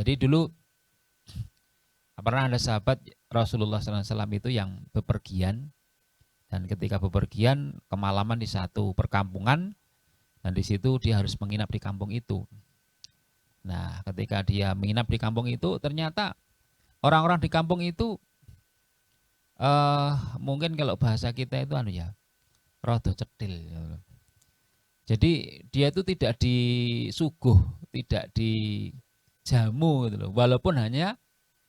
Jadi dulu pernah ada sahabat Rasulullah SAW itu yang bepergian, dan ketika bepergian kemalaman di satu perkampungan, dan di situ dia harus menginap di kampung itu. Nah, ketika dia menginap di kampung itu, ternyata orang-orang di kampung itu mungkin kalau bahasa kita itu rodo cetil. Jadi dia itu tidak disuguh, tidak dijamu gitu loh, walaupun hanya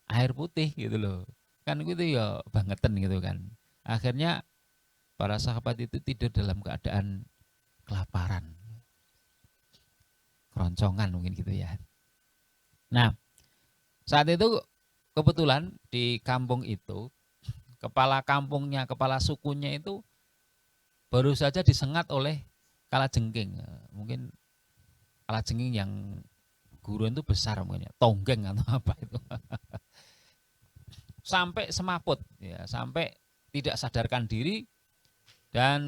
air putih gitu loh. Kan gitu ya bangetan gitu kan. Akhirnya para sahabat itu tidur dalam keadaan kelaparan, keroncongan mungkin gitu ya. Nah, saat itu kebetulan di kampung itu kepala kampungnya, kepala sukunya itu baru saja disengat oleh kalajengking. Mungkin kalajengking yang gurun itu besar mungkin ya, tonggeng atau apa itu. Sampai semaput ya, sampai tidak sadarkan diri, dan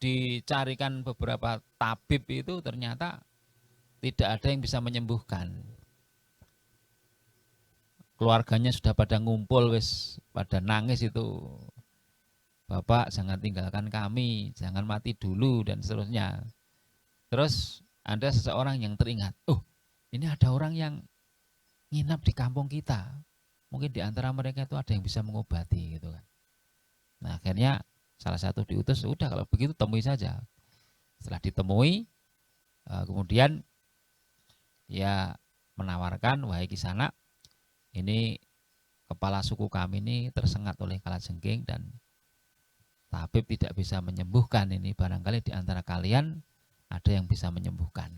dicarikan beberapa tabib itu ternyata tidak ada yang bisa menyembuhkan. Keluarganya sudah pada ngumpul, wis pada nangis itu, Bapak jangan tinggalkan kami, jangan mati dulu dan seterusnya. Terus ada seseorang yang teringat, oh ini ada orang yang nginap di kampung kita, mungkin di antara mereka itu ada yang bisa mengobati gitu kan. Nah akhirnya salah satu diutus, udah kalau begitu temui saja. Setelah ditemui, kemudian ia menawarkan, wahai Kisana, ini kepala suku kami ini tersengat oleh kalajengking dan tabib tidak bisa menyembuhkan, ini barangkali di antara kalian ada yang bisa menyembuhkan.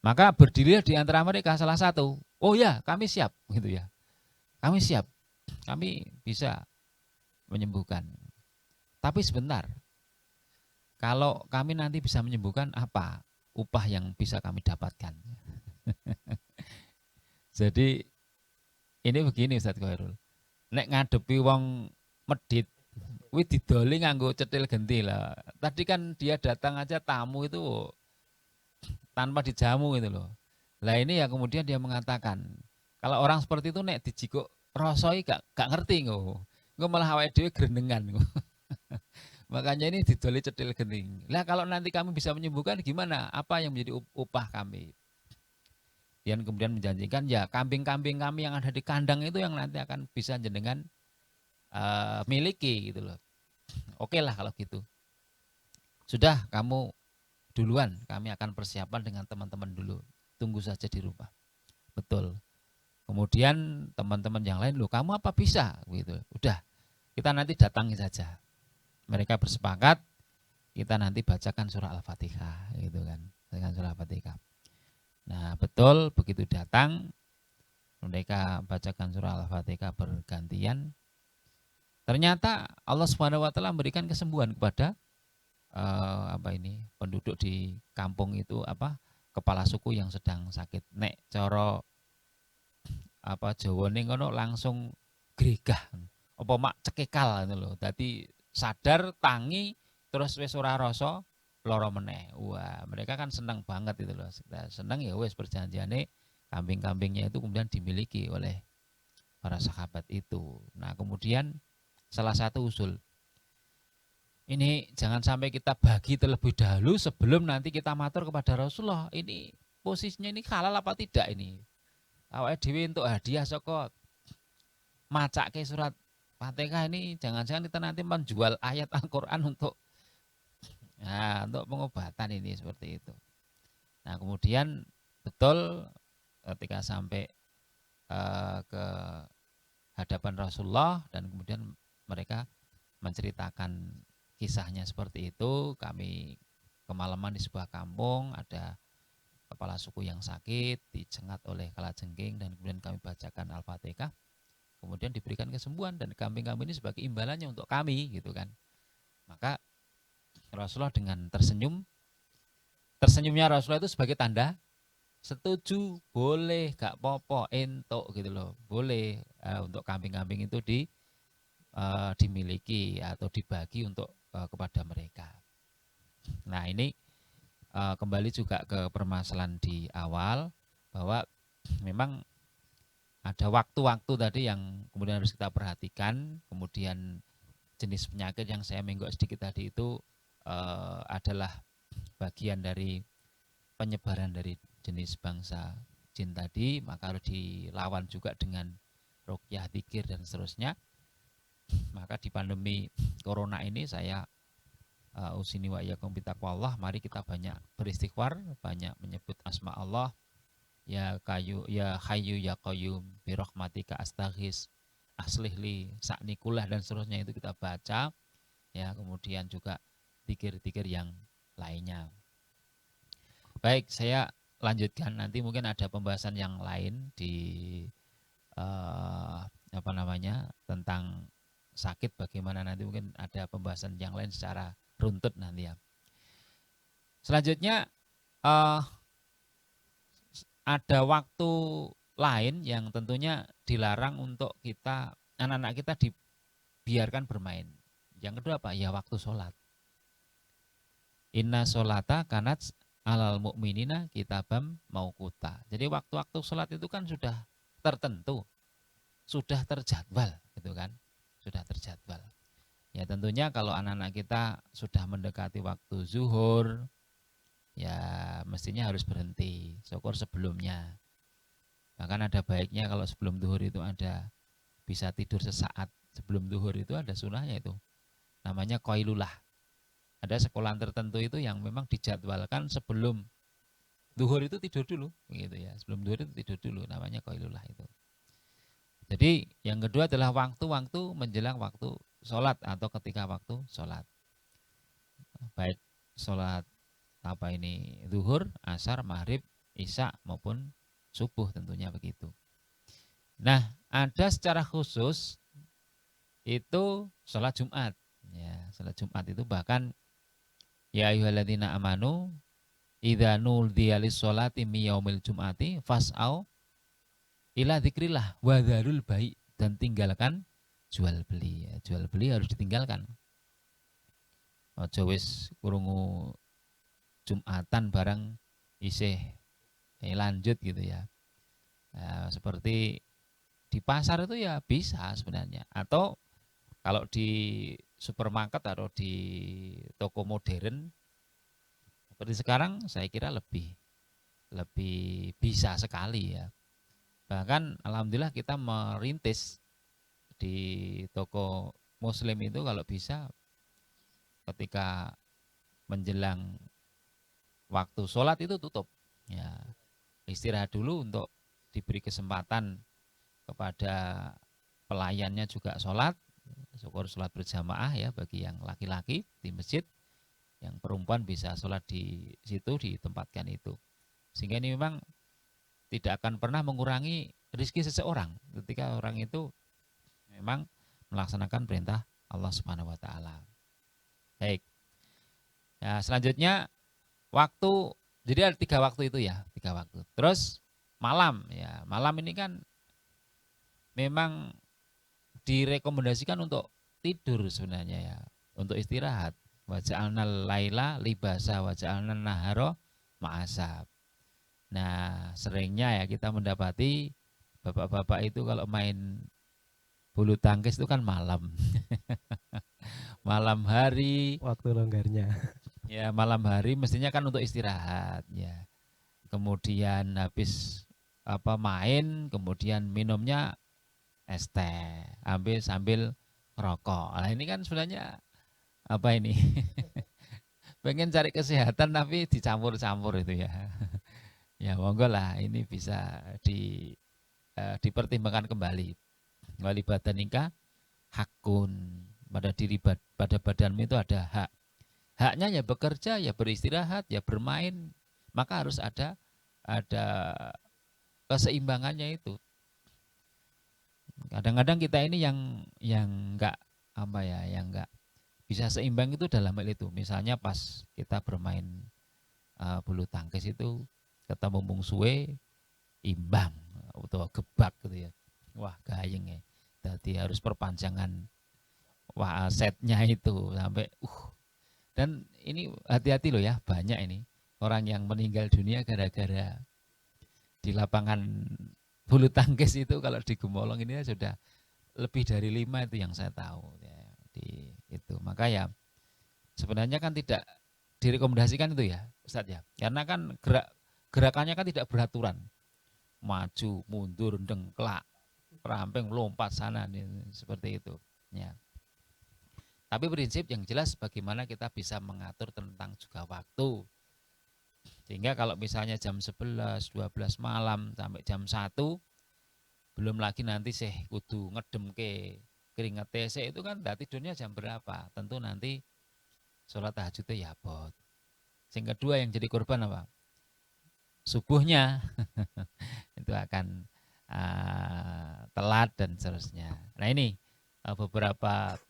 Maka berdirilah di antara mereka salah satu, oh ya kami siap gitu ya, kami siap, kami bisa menyembuhkan. Tapi sebentar, kalau kami nanti bisa menyembuhkan, apa upah yang bisa kami dapatkan? Jadi ini begini Ustaz Khairul, nek ngadepi wong medit, wih didoli nganggo cetil genti lah. Tadi kan dia datang aja tamu itu tanpa dijamu itu loh. Lah ini ya kemudian dia mengatakan, kalau orang seperti itu nek dijikuk rosoi gak ngerti ngoh. Ngoh malah awake dhewe grenengan ngoh. Makanya ini didoli cetil genting. Lah kalau nanti kami bisa menyembuhkan gimana? Apa yang menjadi upah kami? Dan kemudian menjanjikan ya kambing-kambing kami yang ada di kandang itu yang nanti akan bisa jenengan miliki gitu loh. Oke lah kalau gitu. Sudah kamu duluan, kami akan persiapan dengan teman-teman dulu. Tunggu saja di rumah. Betul. Kemudian teman-teman yang lain, loh kamu apa bisa? Gitu. Udah, kita nanti datangi saja. Mereka bersepakat, kita nanti bacakan surah Al-Fatihah, gitu kan. Dengan surah Al-Fatihah. Nah, betul begitu datang, mereka bacakan surah Al-Fatihah bergantian. Ternyata Allah Subhanahu wa taala memberikan kesembuhan kepada penduduk di kampung itu, kepala suku yang sedang sakit. Nek coro Jawa ning ngono langsung gregah apa mak cekekal ngono lho. Dadi sadar tangi terus wis ora rasa lara meneh. Wah, mereka kan senang banget itu loh. Senang ya wis perjanjiane kambing-kambingnya itu kemudian dimiliki oleh para sahabat itu. Nah, kemudian salah satu usul, ini jangan sampai kita bagi terlebih dahulu sebelum nanti kita matur kepada Rasulullah. Ini posisinya ini halal apa tidak ini? Awake dhewe untuk hadiah saka macake surat Fatihah ini, jangan-jangan kita nanti menjual ayat Al-Qur'an untuk pengobatan ini seperti itu. Nah, kemudian betul ketika sampai ke hadapan Rasulullah dan kemudian mereka menceritakan kisahnya seperti itu, kami kemalaman di sebuah kampung, ada kepala suku yang sakit, dicengat oleh kalajengking dan kemudian kami bacakan Al-Fatihah, kemudian diberikan kesembuhan dan kambing-kambing ini sebagai imbalannya untuk kami gitu kan. Maka Rasulullah dengan tersenyumnya Rasulullah itu sebagai tanda setuju, boleh, gak popo, entuk gitu loh, boleh untuk kambing-kambing itu dimiliki atau dibagi untuk kepada mereka. Nah ini kembali juga ke permasalahan di awal bahwa memang ada waktu-waktu tadi yang kemudian harus kita perhatikan. Kemudian jenis penyakit yang saya menggok sedikit tadi itu adalah bagian dari penyebaran dari jenis bangsa jin tadi, maka harus dilawan juga dengan ruqyah, dzikir dan seterusnya. Maka di pandemi corona ini saya usini wa iyyakum bitaqwallah, mari kita banyak beristighfar, banyak menyebut asma Allah, ya kayu ya hayyu ya qayyum bi rahmatika astaghis aslih li saknikulah dan seterusnya, itu kita baca ya. Kemudian juga zikir-zikir yang lainnya. Baik, saya lanjutkan, nanti mungkin ada pembahasan yang lain di tentang sakit bagaimana, nanti mungkin ada pembahasan yang lain secara runtut nanti ya. Selanjutnya ada waktu lain yang tentunya dilarang untuk kita, anak-anak kita dibiarkan bermain. Yang kedua apa? Ya waktu sholat. Inna sholata kanat alal mu'minina kitabam mauquta. Jadi waktu-waktu sholat itu kan sudah tertentu, sudah terjadwal gitu kan, sudah terjadwal. Ya tentunya kalau anak-anak kita sudah mendekati waktu zuhur, ya mestinya harus berhenti syukur sebelumnya. Bahkan ada baiknya kalau sebelum zuhur itu ada bisa tidur sesaat sebelum zuhur, itu ada sunahnya, itu namanya qailulah. Ada sekolah tertentu itu yang memang dijadwalkan sebelum zuhur itu tidur dulu begitu ya, sebelum zuhur itu tidur dulu, namanya qailulah itu. Jadi yang kedua adalah waktu-waktu menjelang waktu sholat atau ketika waktu sholat, baik sholat zuhur, asar, maghrib, isya maupun subuh tentunya begitu. Nah, ada secara khusus itu sholat Jumat. Ya, sholat Jumat itu bahkan ya ayyuhalladzina amanu idza nudiya lis-sholati mi yaumil jum'ati fas'au ila dzikrillah wa dzarul bai', dan tinggalkan jual beli. Ya, jual beli harus ditinggalkan. Aja wis krungu Jumatan barang isih lanjut gitu ya. Nah, seperti di pasar itu ya bisa sebenarnya, atau kalau di supermarket atau di toko modern seperti sekarang saya kira lebih bisa sekali ya. Bahkan alhamdulillah kita merintis di toko muslim itu kalau bisa ketika menjelang waktu sholat itu tutup ya, istirahat dulu untuk diberi kesempatan kepada pelayannya juga sholat, syukur sholat berjamaah ya bagi yang laki-laki di masjid, yang perempuan bisa sholat di situ ditempatkan itu, sehingga ini memang tidak akan pernah mengurangi rezeki seseorang ketika orang itu memang melaksanakan perintah Allah Subhanahu wa taala. Baik. Ya, selanjutnya waktu, jadi ada 3 waktu itu ya, 3 waktu. Terus malam ya, malam ini kan memang direkomendasikan untuk tidur sebenarnya ya, untuk istirahat. Wa ja'alnal laila libasa wa ja'alnan nahara ma'asab. Nah, seringnya ya kita mendapati bapak-bapak itu kalau main bulu tangkis itu kan malam. Malam hari, waktu longgarnya. ya malam hari mestinya kan untuk istirahat ya. Kemudian habis main, kemudian minumnya es teh, sambil rokok. Nah ini kan sebenarnya apa ini? Pengen cari kesehatan tapi dicampur-campur itu ya. Ya monggo lah, ini bisa dipertimbangkan kembali. Wali badanika hakun, pada badanmu itu ada hak. Haknya ya bekerja, ya beristirahat, ya bermain, maka harus ada keseimbangannya itu. Kadang-kadang kita ini yang enggak yang enggak bisa seimbang itu dalam hal itu. Misalnya pas kita bermain bulu tangkis itu ketemu mungsuhe imbang atau gebak gitu ya. Wah, gayeng ya. Jadi harus perpanjangan setnya itu sampai dan ini hati-hati loh ya, banyak ini orang yang meninggal dunia gara-gara di lapangan bulu tangkis itu kalau di Gemolong ini sudah lebih dari 5 itu yang saya tahu ya, di itu. Maka ya sebenarnya kan tidak direkomendasikan itu ya Ustadz ya, karena kan gerakannya kan tidak beraturan, maju mundur dengklak ramping lompat sana nih, seperti itu ya. Tapi prinsip yang jelas bagaimana kita bisa mengatur tentang juga waktu, sehingga kalau misalnya jam 11 12 malam sampai jam 1, belum lagi nanti sih kudu ngedem ke keringet TC itu kan tidurnya jam berapa, tentu nanti sholat tahajudnya ya bot. Yang kedua yang jadi korban apa? Subuhnya itu akan telat dan seterusnya. Nah ini beberapa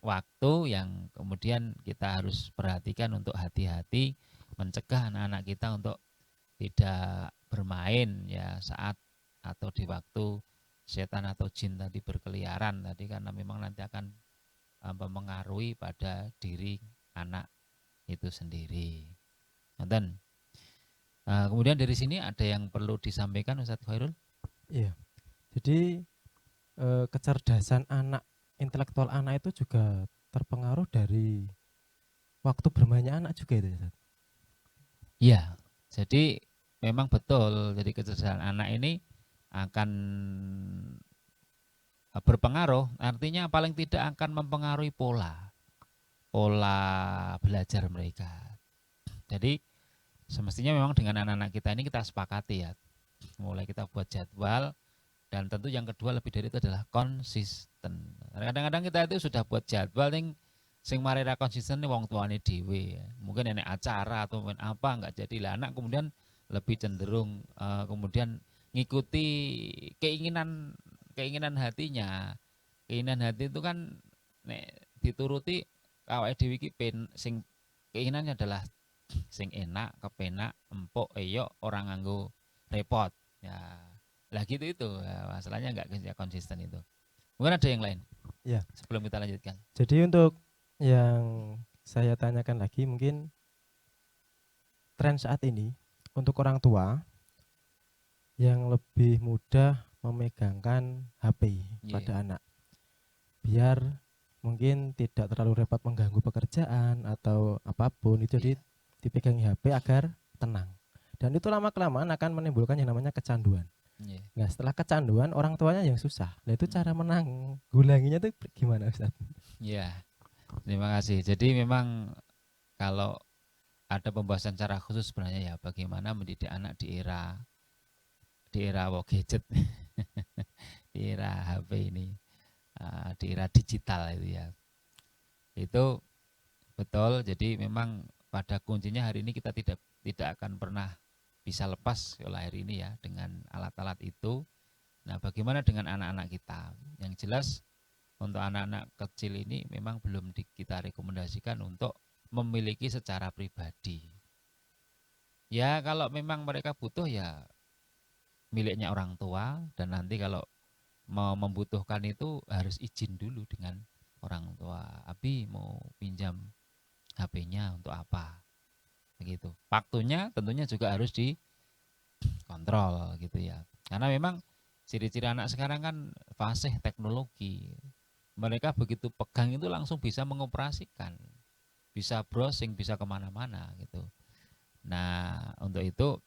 waktu yang kemudian kita harus perhatikan untuk hati-hati mencegah anak-anak kita untuk tidak bermain ya saat atau di waktu setan atau jin tadi berkeliaran tadi, karena memang nanti akan mempengaruhi pada diri anak itu sendiri. Dan kemudian dari sini ada yang perlu disampaikan Ustadz Khairul? Iya. Jadi kecerdasan anak, intelektual anak itu juga terpengaruh dari waktu bermainnya anak juga itu ya. Iya. Jadi memang betul. Jadi kecerdasan anak ini akan berpengaruh, artinya paling tidak akan mempengaruhi pola belajar mereka. Jadi semestinya memang dengan anak-anak kita ini kita sepakati ya, mulai kita buat jadwal, dan tentu yang kedua lebih dari itu adalah konsisten. Kadang-kadang kita itu sudah buat jadwal yang sing mari ra konsisten nih wong tuane dhewe ya. Mungkin enek acara atau mungkin apa enggak jadi lah, anak kemudian lebih cenderung kemudian ngikuti keinginan hatinya. Keinginan hati itu kan nek dituruti awake dhewe iki sing keinginannya adalah sing enak, kepenak, empuk, eyok, orang nganggo repot. Ya, lah gitu itu. Ya, masalahnya nggak konsisten itu. Mungkin ada yang lain Ya. sebelum kita lanjutkan. Jadi untuk yang saya tanyakan lagi, mungkin tren saat ini untuk orang tua yang lebih mudah memegangkan HP pada anak, biar mungkin tidak terlalu repot mengganggu pekerjaan atau apapun itu, jadi dipegangi HP agar tenang, dan itu lama kelamaan akan menimbulkan yang namanya kecanduan. Nah setelah kecanduan orang tuanya yang susah. Nah itu cara menanggulanginya tuh gimana Ustaz? Ya, terima kasih. Jadi memang kalau ada pembahasan secara khusus sebenarnya ya bagaimana mendidik anak di era gadget, di era HP ini, di era digital itu ya. Itu betul. Jadi memang pada kuncinya hari ini kita tidak akan pernah bisa lepas oleh hari ini ya dengan alat-alat itu. Nah, bagaimana dengan anak-anak kita? Yang jelas untuk anak-anak kecil ini memang belum kita rekomendasikan untuk memiliki secara pribadi. Ya kalau memang mereka butuh ya miliknya orang tua, dan nanti kalau mau membutuhkan itu harus izin dulu dengan orang tua. Abi mau pinjam HP-nya untuk apa? Begitu. Waktunya tentunya juga harus dikontrol gitu ya. Karena memang ciri-ciri anak sekarang kan fasih teknologi. Mereka begitu pegang itu langsung bisa mengoperasikan, bisa browsing, bisa kemana-mana gitu. Nah untuk itu,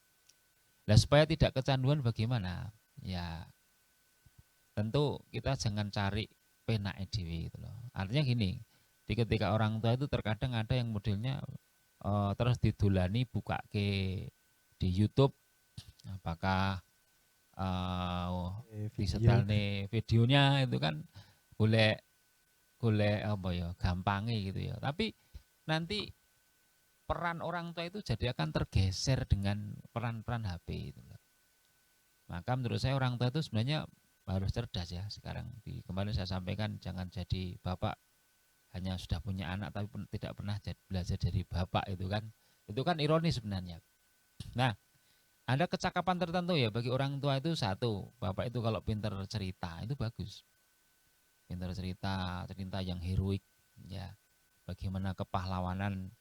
nah supaya tidak kecanduan bagaimana? Ya tentu kita jangan cari penak edw gitu loh. Artinya gini, ketika orang tua itu terkadang ada yang modelnya terus didulani buka ke di YouTube, apakah disetel nih videonya itu kan golek apa ya gampangnya gitu ya. Tapi nanti peran orang tua itu jadi akan tergeser dengan peran-peran HP itu. Maka menurut saya orang tua itu sebenarnya harus cerdas ya sekarang. Kemarin saya sampaikan jangan jadi bapak hanya sudah punya anak tapi tidak pernah belajar dari bapak, itu kan ironis sebenarnya. Nah, ada kecakapan tertentu ya bagi orang tua itu. Satu, bapak itu kalau pintar cerita itu bagus. Pintar cerita yang heroik ya. Bagaimana kepahlawanan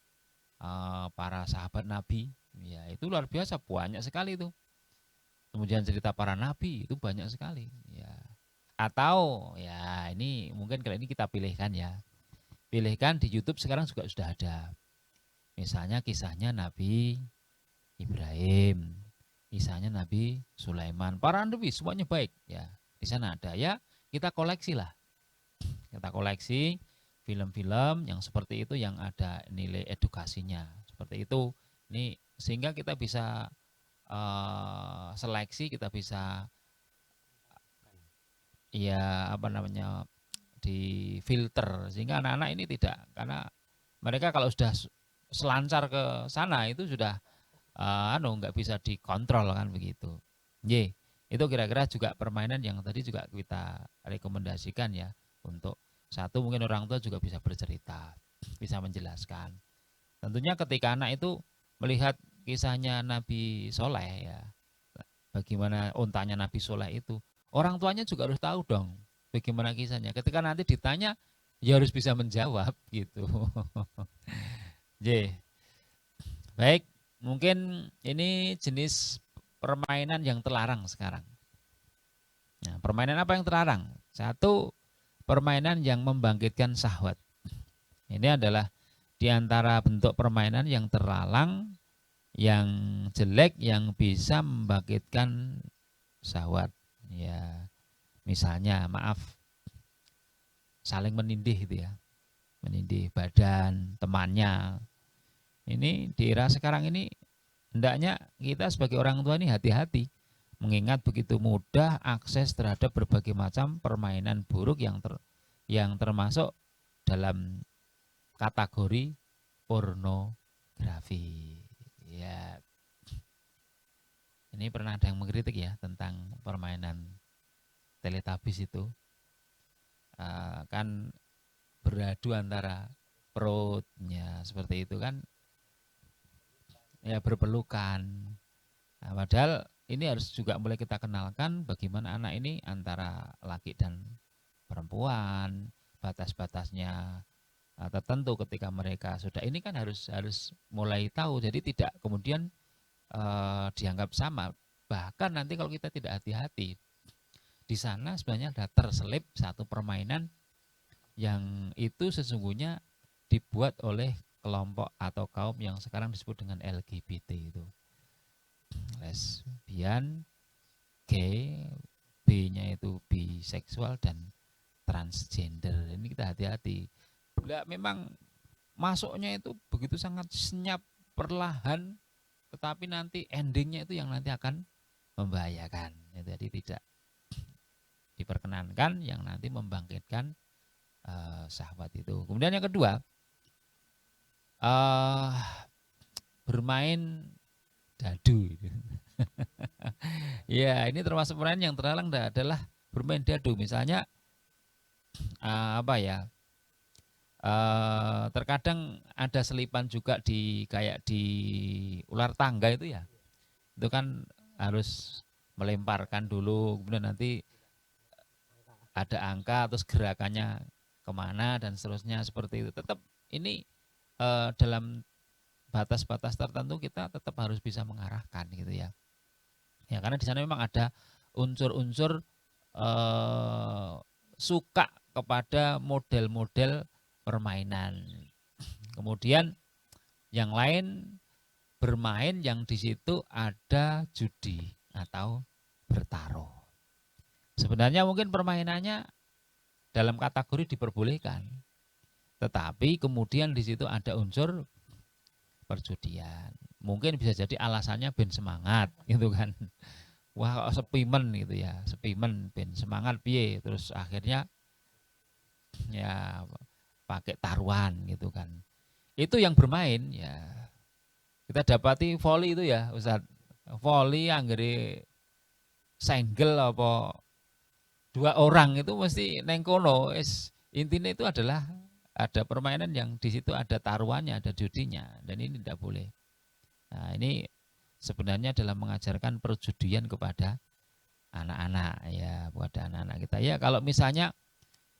para sahabat Nabi, ya itu luar biasa, banyak sekali itu. kemudian cerita para nabi itu banyak sekali ya. Atau ya ini mungkin kali ini kita pilihkan ya. Pilihkan di YouTube sekarang juga sudah ada. Misalnya kisahnya Nabi Ibrahim, kisahnya Nabi Sulaiman, para nabi semuanya baik ya. Di sana ada ya, kita koleksi lah. Kita koleksi film-film yang seperti itu yang ada nilai edukasinya. Seperti itu. Ini sehingga kita bisa seleksi, kita bisa ya apa namanya di filter sehingga anak-anak ini tidak, karena mereka kalau sudah selancar ke sana itu sudah nggak bisa dikontrol kan begitu. Ye, itu kira-kira juga permainan yang tadi juga kita rekomendasikan ya, untuk satu mungkin orang tua juga bisa bercerita, bisa menjelaskan. Tentunya ketika anak itu melihat kisahnya Nabi Soleh ya, bagaimana untanya Nabi Soleh itu, orang tuanya juga harus tahu dong bagaimana kisahnya. Ketika nanti ditanya, ya harus bisa menjawab gitu. J, baik, mungkin ini jenis permainan yang terlarang sekarang. Nah, permainan apa yang terlarang? Satu, permainan yang membangkitkan syahwat. Ini adalah di antara bentuk permainan yang terlarang, yang jelek, yang bisa membangkitkan syahwat. Ya, misalnya maaf, saling menindih gitu ya, menindih badan temannya. Ini di era sekarang ini hendaknya kita sebagai orang tua ini hati-hati, mengingat begitu mudah akses terhadap berbagai macam permainan buruk yang termasuk dalam kategori pornografi. Ya, ini pernah ada yang mengkritik ya tentang permainan Teletubbies itu. Kan beradu antara perutnya seperti itu kan, ya berpelukan. Nah, padahal ini harus juga mulai kita kenalkan bagaimana anak ini antara laki dan perempuan, batas-batasnya tertentu ketika mereka sudah ini kan harus mulai tahu. Jadi tidak kemudian dianggap sama. Bahkan nanti kalau kita tidak hati-hati, di sana sebenarnya ada terselip satu permainan yang itu sesungguhnya dibuat oleh kelompok atau kaum yang sekarang disebut dengan LGBT itu. Lesbian, gay, B-nya itu biseksual dan transgender. Ini kita hati-hati. Bila memang masuknya itu begitu sangat senyap, perlahan, tetapi nanti endingnya itu yang nanti akan membahayakan. Jadi tidak diperkenankan yang nanti membangkitkan syahwat itu. Kemudian yang kedua, bermain dadu. Ya, ini termasuk permainan yang terlarang adalah bermain dadu. Misalnya apa ya? Terkadang ada selipan juga di kayak di ular tangga itu ya. Itu kan harus melemparkan dulu, kemudian nanti ada angka terus gerakannya kemana dan seterusnya seperti itu. Tetap ini dalam batas-batas tertentu kita tetap harus bisa mengarahkan gitu ya. Ya karena di sana memang ada unsur-unsur suka kepada model-model permainan. Kemudian yang lain bermain yang di situ ada judi atau bertaruh. Sebenarnya mungkin permainannya dalam kategori diperbolehkan, tetapi kemudian di situ ada unsur perjudian. Mungkin bisa jadi alasannya ben semangat gitu kan. Wah kok sepimen gitu ya, sepimen ben semangat piye, terus akhirnya ya pakai taruhan gitu kan. Itu yang bermain ya. Kita dapati volley itu ya Ustaz. Volley anggere single apa dua orang itu mesti neng kono. Intinya itu adalah ada permainan yang di situ ada taruhannya, ada judinya, dan ini tidak boleh. Nah, ini sebenarnya dalam mengajarkan perjudian kepada anak-anak ya, kepada anak-anak kita. Ya, kalau misalnya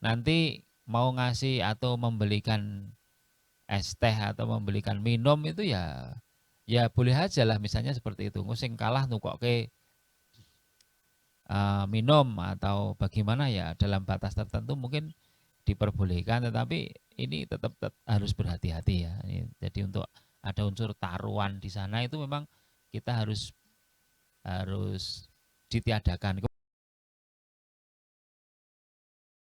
nanti mau ngasih atau membelikan es teh atau membelikan minum itu ya boleh aja lah misalnya seperti itu. Sing kalah nukoke minum atau bagaimana ya dalam batas tertentu mungkin diperbolehkan, tetapi ini tetap harus berhati-hati ya. Jadi untuk ada unsur taruhan di sana itu memang kita harus ditiadakan.